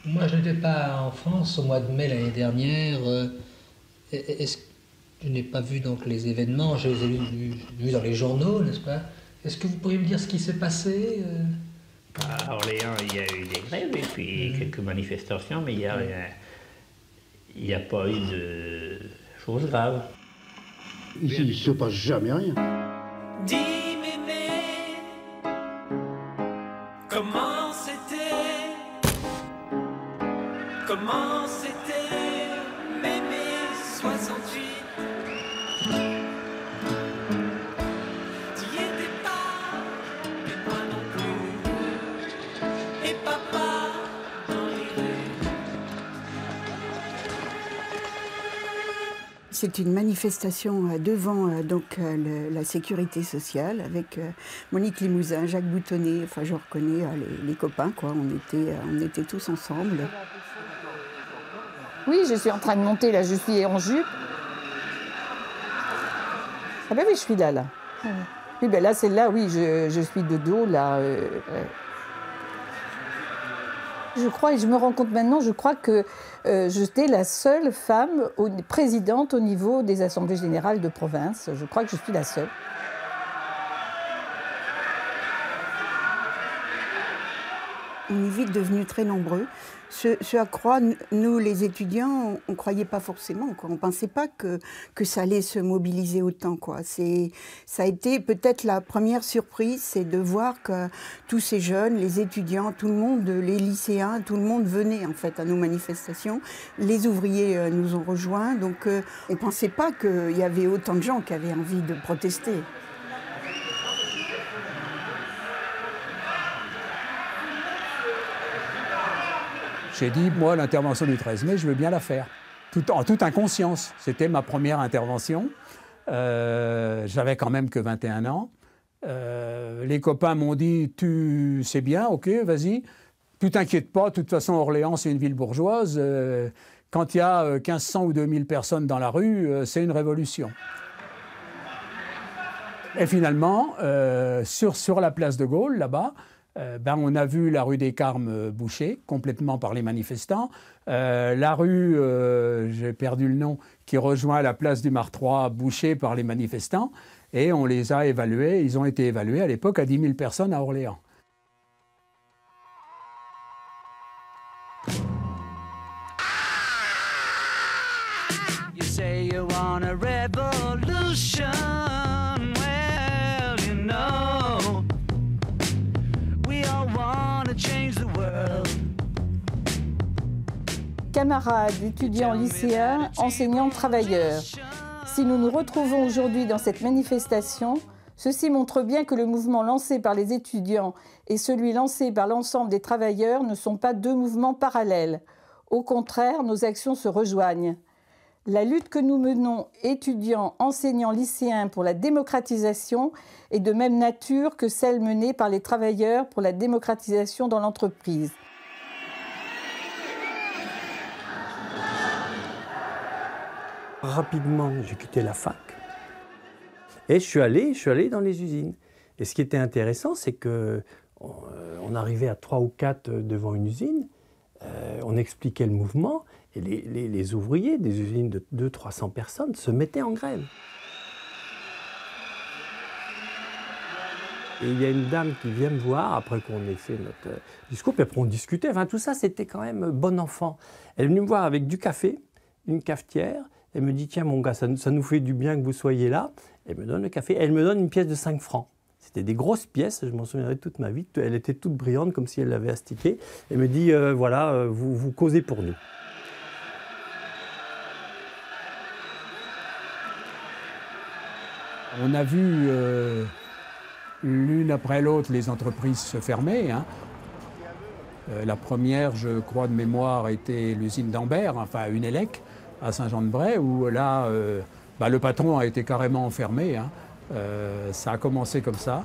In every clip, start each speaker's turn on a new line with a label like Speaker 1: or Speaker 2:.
Speaker 1: Moi, je n'étais pas en France au mois de mai l'année dernière. Est-ce je n'ai pas vu donc les événements, je les ai vus dans les journaux, n'est-ce pas? Est-ce que vous pourriez me dire ce qui s'est passé?
Speaker 2: À Orléans, il y a eu des grèves et puis quelques manifestations, mais il n'y a pas eu de choses graves.
Speaker 3: Ici, il ne se passe jamais rien.
Speaker 4: Dis mémé, comment c'était? Comment c'était, mémé 68? T'y étais pas, et moi non plus. Et papa dans les rues.
Speaker 5: C'est une manifestation devant la sécurité sociale avec Monique Limousin, Jacques Boutonnet, enfin je reconnais les copains, quoi. On était tous ensemble.
Speaker 6: Oui, je suis en train de monter, là, je suis en jupe. Ah ben oui, je suis là, là. Oui, ben là, c'est là, oui, je suis de dos, là. Je crois, et je me rends compte maintenant, je crois que j'étais la seule femme présidente au niveau des assemblées générales de province. Je crois que je suis la seule.
Speaker 5: On est vite devenus très nombreux. Ce à quoi nous, les étudiants, on ne croyait pas forcément, quoi. On ne pensait pas que ça allait se mobiliser autant, quoi. Ça a été peut-être la première surprise, c'est de voir que tous ces jeunes, les étudiants, tout le monde, les lycéens, tout le monde venait en fait à nos manifestations. Les ouvriers nous ont rejoints, donc on ne pensait pas qu'il y avait autant de gens qui avaient envie de protester.
Speaker 7: J'ai dit, moi, l'intervention du 13 mai, je veux bien la faire. En toute inconscience. C'était ma première intervention. J'avais quand même que 21 ans. Les copains m'ont dit, tu sais bien, ok, vas-y. Tu t'inquiètes pas, de toute façon, Orléans, c'est une ville bourgeoise. Quand il y a 1500 ou 2000 personnes dans la rue, c'est une révolution. Et finalement, sur la place de Gaulle, là-bas, on a vu la rue des Carmes bouchée complètement par les manifestants. La rue, j'ai perdu le nom, qui rejoint la place du Martroi bouchée par les manifestants. Et on les a évalués, ils ont été évalués à l'époque à 10 000 personnes à Orléans.
Speaker 4: You say you want a revolution. Well, you know, we all want to change the world.
Speaker 6: Camarades, étudiants, lycéens, enseignants, travailleurs. Si nous nous retrouvons aujourd'hui dans cette manifestation, ceci montre bien que le mouvement lancé par les étudiants et celui lancé par l'ensemble des travailleurs ne sont pas deux mouvements parallèles. Au contraire, nos actions se rejoignent. La lutte que nous menons, étudiants, enseignants, lycéens, pour la démocratisation est de même nature que celle menée par les travailleurs pour la démocratisation dans l'entreprise.
Speaker 8: Rapidement, j'ai quitté la fac et je suis allé dans les usines. Et ce qui était intéressant, c'est qu'on arrivait à 3 ou 4 devant une usine, on expliquait le mouvement et les ouvriers des usines de 200-300 personnes se mettaient en grève. Et il y a une dame qui vient me voir après qu'on ait fait notre discours, puis après on discutait. Enfin, tout ça, c'était quand même bon enfant. Elle est venue me voir avec du café, une cafetière. Elle me dit, tiens mon gars, ça nous fait du bien que vous soyez là. Elle me donne le café. Elle me donne une pièce de 5 francs. C'était des grosses pièces, je m'en souviendrai toute ma vie. Elle était toute brillante, comme si elle l'avait astiquée. Elle me dit, voilà, vous causez pour nous.
Speaker 7: On a vu l'une après l'autre les entreprises se fermer, hein. La première, je crois de mémoire, était l'usine d'Ambert, enfin une Élec, à Saint-Jean-de-Bray, où là, le patron a été carrément enfermé, hein. Ça a commencé comme ça.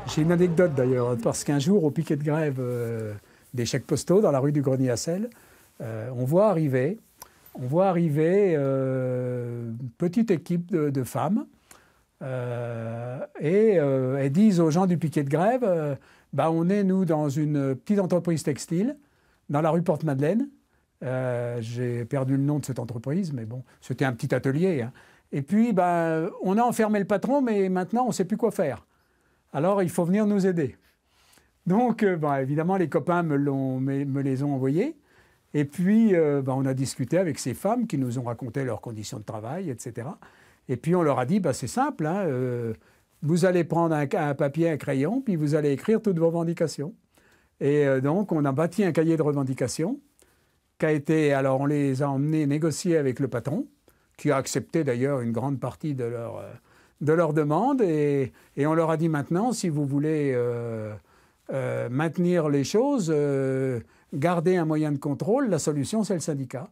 Speaker 7: J'ai une anecdote d'ailleurs, parce qu'un jour, au piquet de grève des chèques postaux, dans la rue du Grenier-à-Sel, on voit arriver une petite équipe de femmes Elles disent aux gens du piquet de grève, on est, nous, dans une petite entreprise textile, dans la rue Porte-Madeleine. J'ai perdu le nom de cette entreprise, mais bon, c'était un petit atelier. Hein. Et puis, on a enfermé le patron, mais maintenant, on ne sait plus quoi faire. Alors, il faut venir nous aider. Donc, évidemment, les copains me les ont envoyés. Et puis, on a discuté avec ces femmes qui nous ont raconté leurs conditions de travail, etc. Et puis, on leur a dit, c'est simple, hein, vous allez prendre un papier, un crayon, puis vous allez écrire toutes vos revendications. Et donc, on a bâti un cahier de revendications alors on les a emmenés négocier avec le patron, qui a accepté d'ailleurs une grande partie de leur demande. Et on leur a dit maintenant, si vous voulez maintenir les choses, garder un moyen de contrôle, la solution, c'est le syndicat.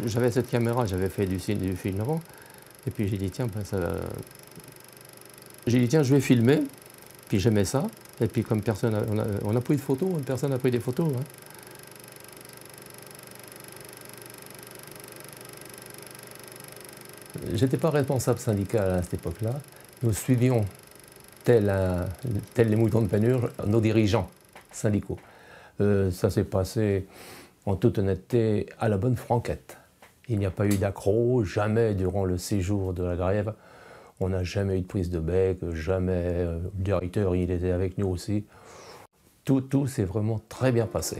Speaker 8: J'avais cette caméra, j'avais fait du film avant. Et puis j'ai dit, tiens, je vais filmer. Puis j'aimais ça. Et puis comme personne, on a pris de photos, personne n'a pris des photos. Hein. J'étais pas responsable syndical à cette époque-là. Nous suivions, tels les moutons de Panurge, nos dirigeants syndicaux. Ça s'est passé, en toute honnêteté, à la bonne franquette. Il n'y a pas eu d'accroc, jamais durant le séjour de la grève. On n'a jamais eu de prise de bec, jamais. Le directeur, il était avec nous aussi. Tout s'est vraiment très bien passé.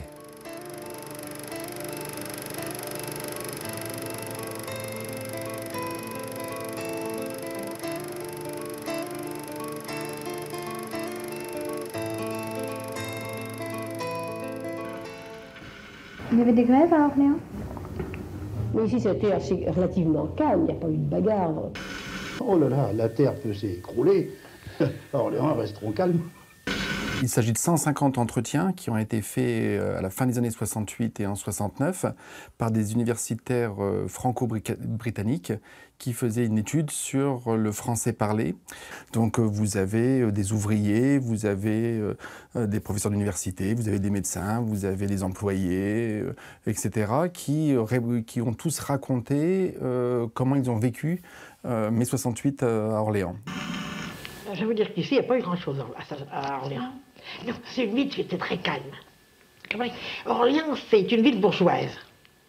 Speaker 9: Il y avait des grèves à Orléans?
Speaker 10: Mais ici, c'était relativement calme, il n'y a pas eu de bagarre.
Speaker 3: Oh là là, la terre peut s'écrouler. Orléans resteront calmes.
Speaker 11: Il s'agit de 150 entretiens qui ont été faits à la fin des années 68 et en 69 par des universitaires franco-britanniques qui faisaient une étude sur le français parlé. Donc vous avez des ouvriers, vous avez des professeurs d'université, vous avez des médecins, vous avez des employés, etc. qui ont tous raconté comment ils ont vécu mai 68 à Orléans.
Speaker 12: Je vais vous dire qu'ici, il n'y a pas eu grand-chose à Orléans. Non, c'est une ville qui était très calme. Orléans, c'est une ville bourgeoise.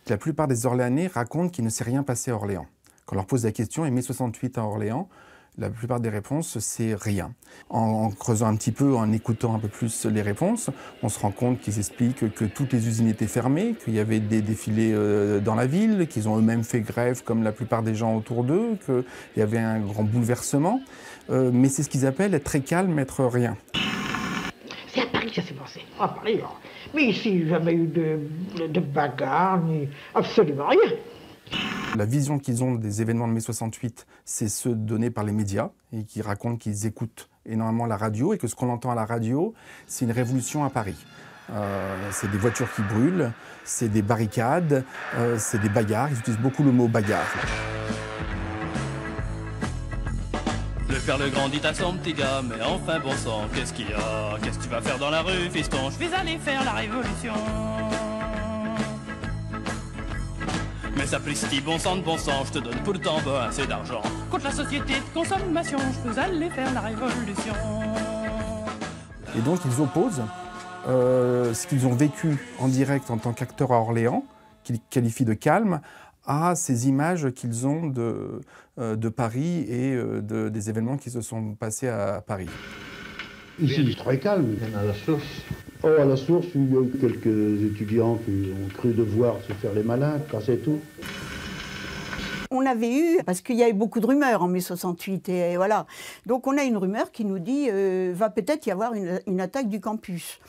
Speaker 11: La plupart des Orléanais racontent qu'il ne s'est rien passé à Orléans. Quand on leur pose la question, et mai 68 à Orléans, la plupart des réponses, c'est rien. En creusant un petit peu, en écoutant un peu plus les réponses, on se rend compte qu'ils expliquent que toutes les usines étaient fermées, qu'il y avait des défilés dans la ville, qu'ils ont eux-mêmes fait grève comme la plupart des gens autour d'eux, qu'il y avait un grand bouleversement. Mais c'est ce qu'ils appellent être très calme, être rien.
Speaker 12: C'est à Paris que ça s'est passé. À Paris, alors. Mais ici, il n'y a jamais eu de bagarre, ni absolument rien.
Speaker 11: La vision qu'ils ont des événements de mai 68, c'est ceux donnés par les médias et qui racontent qu'ils écoutent énormément la radio et que ce qu'on entend à la radio, c'est une révolution à Paris. C'est des voitures qui brûlent, c'est des barricades, c'est des bagarres. Ils utilisent beaucoup le mot bagarre.
Speaker 4: Le père le grand dit à son petit gars, mais enfin bon sang, qu'est-ce qu'il y a? Qu'est-ce que tu vas faire dans la rue, fiston? Je vais aller faire la révolution. Mais sapristi, bon sang de bon sang, je te donne pour le temps assez d'argent. Contre la société de consommation, je peux aller faire la révolution.
Speaker 11: Et donc ils opposent ce qu'ils ont vécu en direct en tant qu'acteurs à Orléans, qu'ils qualifient de calme, à ces images qu'ils ont de Paris et des événements qui se sont passés à Paris.
Speaker 3: Ici, c'est très calme.
Speaker 2: Même à la source.
Speaker 3: Oh, à la source, il y a eu quelques étudiants qui ont cru devoir se faire les malins, c'est tout.
Speaker 5: On avait eu, parce qu'il y a eu beaucoup de rumeurs en mai 68, et voilà. Donc on a une rumeur qui nous dit va peut-être y avoir une attaque du campus.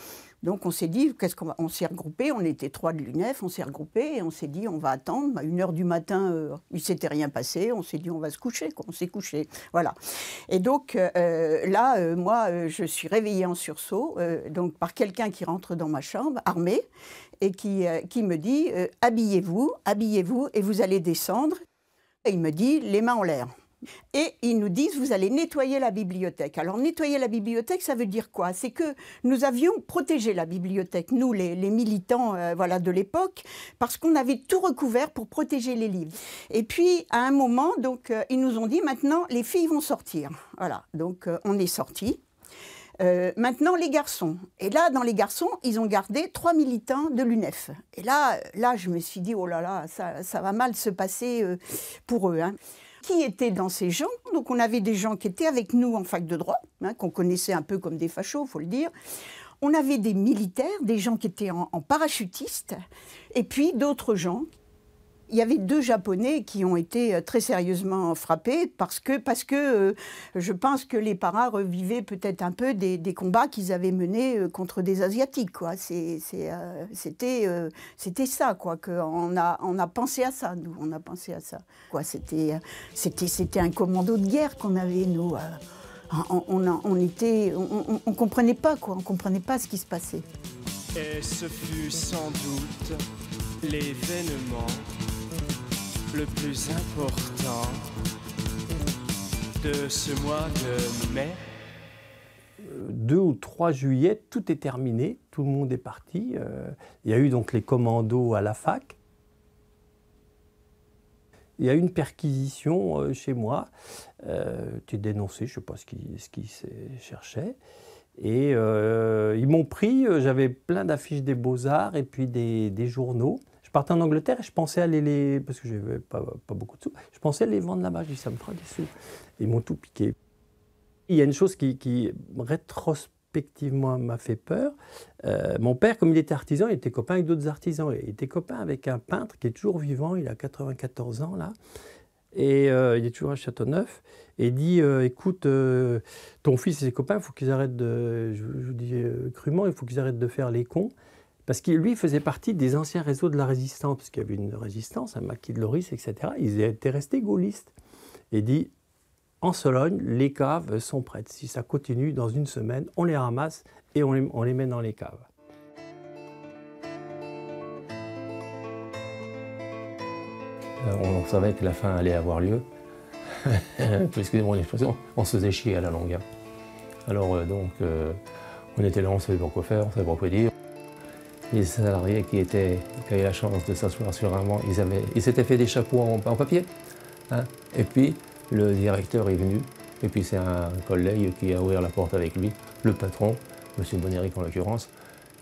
Speaker 5: Donc on s'est dit, on s'est regroupés, on était 3 de l'UNEF, on s'est regroupés et on s'est dit on va attendre. À 1h du matin, il ne s'était rien passé, on s'est dit on va se coucher, on s'est couché. Voilà. Et donc là, moi, je suis réveillée en sursaut donc par quelqu'un qui rentre dans ma chambre, armé, et qui me dit habillez-vous, et vous allez descendre. Et il me dit les mains en l'air. Et ils nous disent, vous allez nettoyer la bibliothèque. Alors nettoyer la bibliothèque, ça veut dire quoi? C'est que nous avions protégé la bibliothèque, nous les militants voilà, de l'époque, parce qu'on avait tout recouvert pour protéger les livres. Et puis à un moment, donc, ils nous ont dit, maintenant les filles vont sortir. Voilà, donc on est sortis. Maintenant, les garçons. Et là, dans les garçons, ils ont gardé 3 militants de l'UNEF. Et là, je me suis dit, oh là là, ça va mal se passer pour eux. Hein. Qui étaient dans ces gens? Donc, on avait des gens qui étaient avec nous en fac de droit, hein, qu'on connaissait un peu comme des fachos, il faut le dire. On avait des militaires, des gens qui étaient en parachutistes, et puis d'autres gens. Il y avait 2 Japonais qui ont été très sérieusement frappés parce que je pense que les paras revivaient peut-être un peu des combats qu'ils avaient menés contre des Asiatiques. Quoi. C'était ça, quoi, qu'on a pensé à ça, nous, on a pensé à ça. Quoi, c'était un commando de guerre qu'on avait, nous. On comprenait pas, quoi, on comprenait pas ce qui se passait.
Speaker 9: Et ce fut sans doute l'événement le plus important de ce mois de mai.
Speaker 8: 2 ou 3 juillet, tout est terminé, tout le monde est parti. Il y a eu donc les commandos à la fac. Il y a eu une perquisition chez moi, qui est dénoncée, je ne sais pas ce qui se cherchait. Et ils m'ont pris, j'avais plein d'affiches des Beaux-Arts et puis des journaux. Je partais en Angleterre et je pensais aller parce que je n'avais pas beaucoup de sous, je pensais les vendre là-bas, je dis ça me fera des sous. Ils m'ont tout piqué. Il y a une chose qui rétrospectivement m'a fait peur. Mon père, comme il était artisan, il était copain avec d'autres artisans. Il était copain avec un peintre qui est toujours vivant, il a 94 ans là. Et il est toujours à Châteauneuf. Et il dit, écoute, ton fils et ses copains, il faut qu'ils arrêtent je vous dis crûment, il faut qu'ils arrêtent de faire les cons. Parce que lui faisait partie des anciens réseaux de la résistance, parce qu'il y avait une résistance, un maquis de Loris, etc. Ils étaient restés gaullistes. Et il dit, en Sologne, les caves sont prêtes. Si ça continue, dans une semaine, on les ramasse et on les met dans les caves.
Speaker 13: On savait que la fin allait avoir lieu. Excusez-moi l'expression, on se faisait chier à la longue. Alors on était là, on ne savait pas quoi faire, on ne savait pas quoi dire. Les salariés qui avaient la chance de s'asseoir sur un banc, ils s'étaient fait des chapeaux en papier. Hein. Et puis le directeur est venu, et puis c'est un collègue qui a ouvert la porte avec lui, le patron, M. Bonéric en l'occurrence.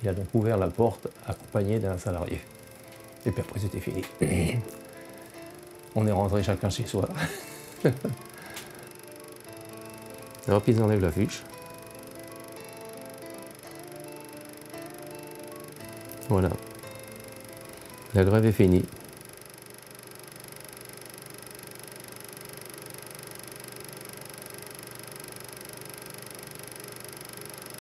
Speaker 13: Il a donc ouvert la porte accompagné d'un salarié. Et puis après c'était fini. On est rentré chacun chez soi. Alors puis ils enlèvent l'affiche. Voilà. La grève est finie.